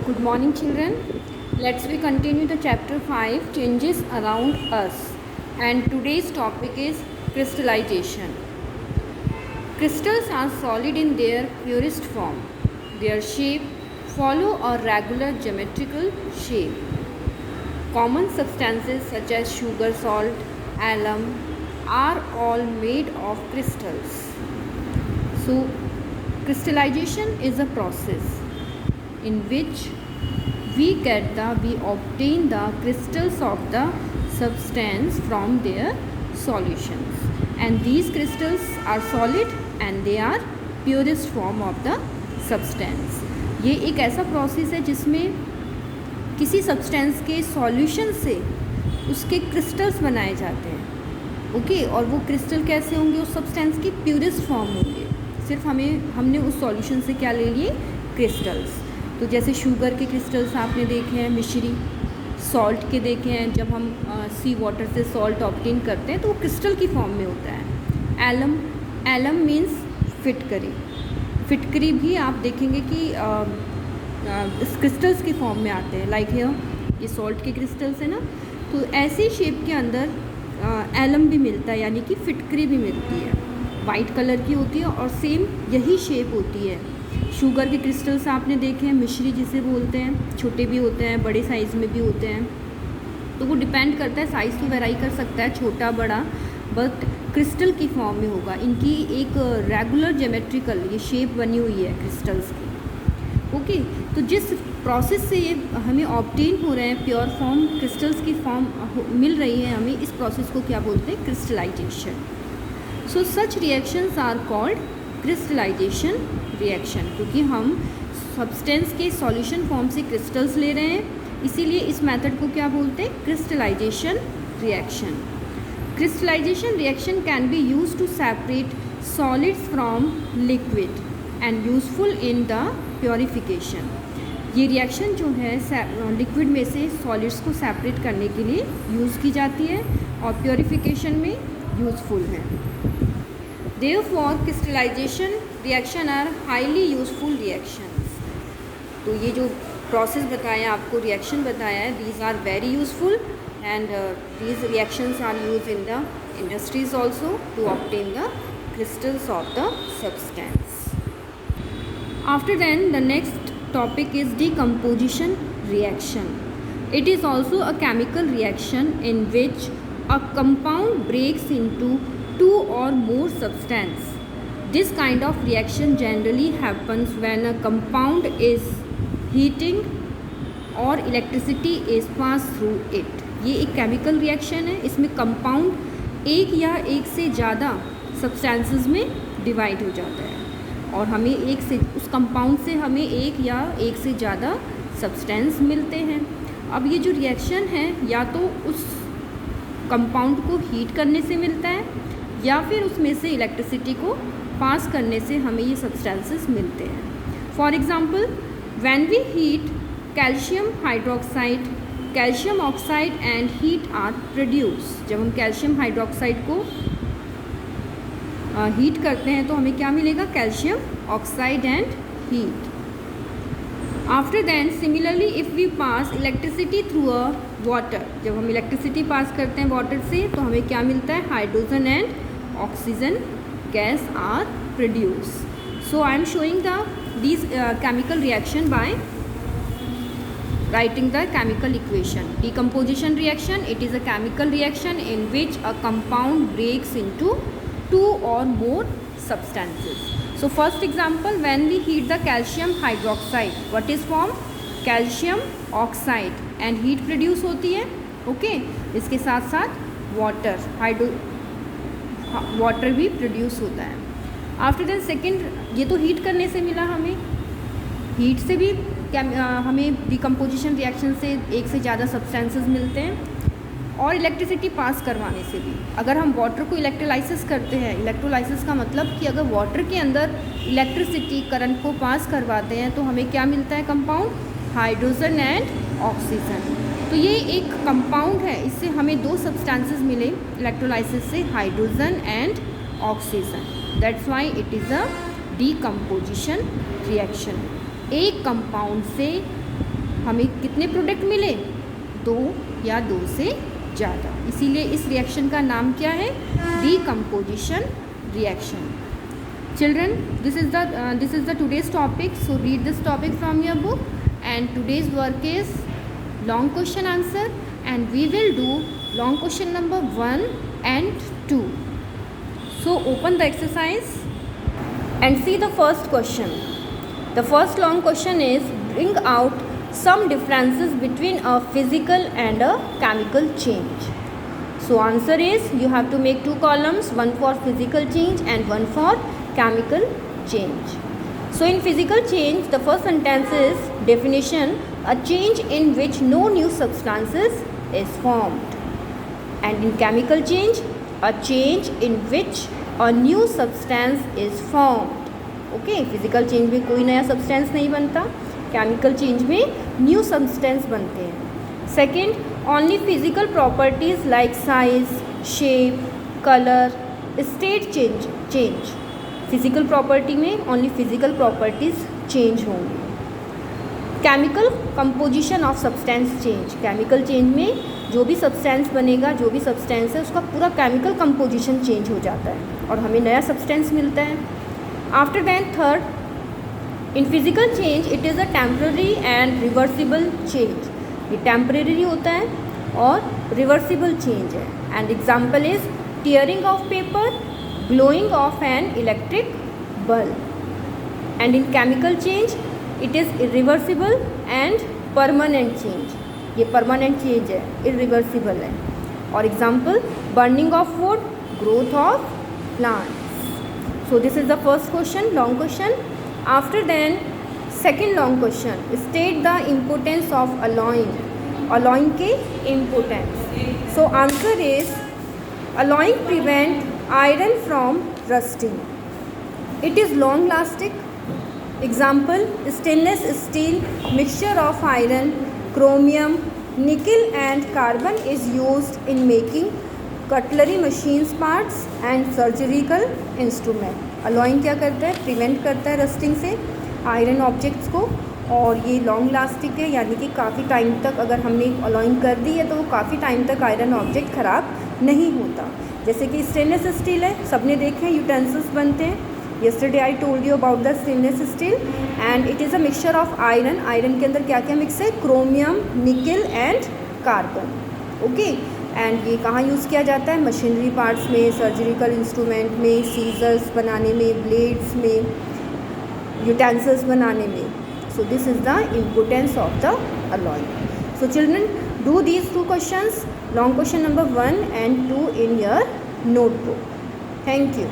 Good morning, children. We continue the chapter 5 changes around us. And today's topic is crystallization. Crystals are solid in their purest form. Their shape follow a regular geometrical shape. Common substances such as sugar, salt, alum are all made of crystals. So, crystallization is a process in which we obtain the crystals of the substance from their solutions, and these crystals are solid and they are purest form of the substance. ये एक ऐसा process है जिसमें किसी substance के solution से उसके crystals बनाए जाते हैं, ओके। और वो क्रिस्टल कैसे होंगे? उस सब्सटेंस की प्योरेस्ट फॉर्म होंगे। सिर्फ हमने उस सॉल्यूशन से क्या ले लिए? क्रिस्टल्स। तो जैसे शुगर के क्रिस्टल्स आपने देखे हैं, मिश्री, सॉल्ट के देखे हैं। जब हम सी वाटर से सॉल्ट ऑब्टेन करते हैं तो वो क्रिस्टल की फॉर्म में होता है। एलम मीन्स फिटकरी भी आप देखेंगे कि इस क्रिस्टल्स की फॉर्म में आते हैं। लाइक हियर ये सॉल्ट के क्रिस्टल्स है ना, तो ऐसे शेप के अंदर एलम भी मिलता है, यानी कि फिटकरी भी मिलती है। वाइट कलर की होती है और सेम यही शेप होती है। शुगर के क्रिस्टल्स आपने देखे हैं, मिश्री जिसे बोलते हैं, छोटे भी होते हैं, बड़े साइज़ में भी होते हैं। तो वो डिपेंड करता है, साइज़ तो वेराई कर सकता है, छोटा बड़ा, बट क्रिस्टल की फॉर्म में होगा। इनकी एक रेगुलर ज्योमेट्रिकल ये शेप बनी हुई है क्रिस्टल्स की, ओके। तो जिस प्रोसेस से ये हमें ऑब्टेन हो रहे हैं प्योर फॉर्म, क्रिस्टल्स की फॉर्म मिल रही है हमें, इस प्रोसेस को क्या बोलते हैं? Crystallization. So such reactions are called crystallization reaction, क्योंकि हम सब्सटेंस के सॉल्यूशन फॉर्म से क्रिस्टल्स ले रहे हैं, इसीलिए इस मेथड को क्या बोलते हैं? Crystallization reaction. Crystallization reaction can be use to separate solids from liquid and useful in the purification. ये रिएक्शन जो है लिक्विड में से सॉलिड्स को सेपरेट करने के लिए यूज़ की जाती है और प्योरिफिकेशन में यूज़फुल है। Therefore, crystallization reaction are highly useful reactions. तो ये जो प्रोसेस बताया आपको, रिएक्शन बताया है, these are very useful and these reactions are used in the industries also to obtain the crystals of the substance. After then, the next topic is decomposition reaction. It is also a chemical reaction in which a compound breaks into two or more substance. This kind of reaction generally happens when a compound is heating or electricity is passed through it. ये एक chemical reaction है, इसमें compound एक या एक से ज़्यादा substances में डिवाइड हो जाता है और हमें उस कंपाउंड से हमें एक या एक से ज़्यादा सब्सटेंस मिलते हैं। अब ये जो रिएक्शन है या तो उस कंपाउंड को हीट करने से मिलता है या फिर उसमें से इलेक्ट्रिसिटी को पास करने से हमें ये सब्सटेंसेस मिलते हैं। For example, when we heat calcium hydroxide, calcium oxide and heat are produce. जब हम कैल्शियम हाइड्रोक्साइड को हीट करते हैं तो हमें क्या मिलेगा? Calcium oxide and heat. After than similarly if we pass electricity through a water, जब हम इलेक्ट्रिसिटी पास करते हैं वाटर से तो हमें क्या मिलता है? Hydrogen and oxygen gas are produced. So I am showing these chemical reaction by writing the chemical equation. Decomposition reaction, it is a chemical reaction in which a compound breaks into two or more substances. So first example, when we heat the calcium hydroxide, what is formed? Calcium oxide and heat produce होती है, okay। इसके साथ साथ water भी produce होता है। After then second, ये तो हीट करने से मिला हमें, हीट से भी हमें डिकम्पोजिशन रिएक्शन से एक से ज़्यादा सब्सटेंसेस मिलते हैं और इलेक्ट्रिसिटी पास करवाने से भी। अगर हम वाटर को इलेक्ट्रोलाइसिस करते हैं, इलेक्ट्रोलाइसिस का मतलब कि अगर वाटर के अंदर इलेक्ट्रिसिटी करंट को पास करवाते हैं तो हमें क्या मिलता है? Compound hydrogen and oxygen. तो ये एक कंपाउंड है, इससे हमें दो सब्सटेंसेस मिले इलेक्ट्रोलाइसिस से, hydrogen and oxygen. That's why it is a decomposition reaction. एक कंपाउंड से हमें कितने प्रोडक्ट मिले, 2 या 2 से ज़्यादा। इसीलिए इस रिएक्शन का नाम क्या है, decomposition reaction. Children, this is the today's topic. So read this topic from your book, and today's work is long question answer, and we will do long question number 1 and 2. So open the exercise and see the first question. The first long question is, bring out some differences between a physical and a chemical change. So answer is, you have to make 2 columns, one for physical change and one for chemical change. So in physical change, the first sentence is definition, a change in which no new substances is formed. And in chemical change, a change in which a new substance is formed. Okay, physical change में कोई नया substance नहीं बनता, chemical change में new substance बनते हैं. Second, only physical properties like size, shape, color, state change. Physical property में only physical properties change होंगी. Chemical composition of substance change. Chemical change में जो भी सब्सटेंस बनेगा, जो भी सब्सटेंस है, उसका पूरा केमिकल कंपोजिशन चेंज हो जाता है और हमें नया सब्सटेंस मिलता है. After that third, in physical change it is a temporary and reversible change. ये टेम्परेरी होता है और रिवर्सिबल चेंज है. And example is tearing of paper, glowing of an electric bulb. And in chemical change it is irreversible and permanent change. ये permanent change है, irreversible है. और example, burning of wood, growth of plants. So this is the first question, long question. After then second long question, state the importance of alloying. Alloying के importance. So answer is, alloying prevent iron from rusting. It is long lasting. Example, stainless steel mixture of iron, chromium, nickel and carbon is used in making cutlery machines parts and surgical instrument. Alloying क्या करता है, prevent करता है rusting से iron objects को, और ये long lasting है, यानी कि काफ़ी टाइम तक अगर हमने अलॉइंग कर दी है तो वो काफ़ी टाइम तक आयरन ऑब्जेक्ट ख़राब नहीं होता. जैसे कि स्टेनलेस स्टील है, सबने देखे हैं यूटेंसिल्स बनते हैं. Yesterday I told you about the stainless steel and it is a mixture of iron. Iron के अंदर क्या क्या मिक्स है, क्रोमियम, निकल एंड कार्बन. ओके, एंड ये कहाँ यूज़ किया जाता है, मशीनरी पार्ट्स में, सर्जिकल इंस्ट्रूमेंट में, सीजर्स बनाने में, ब्लेड्स में, यूटेंसिल्स बनाने में. So this is the importance of the alloy. So children, do these 2 questions, long question number 1 and 2 in your notebook. Thank you.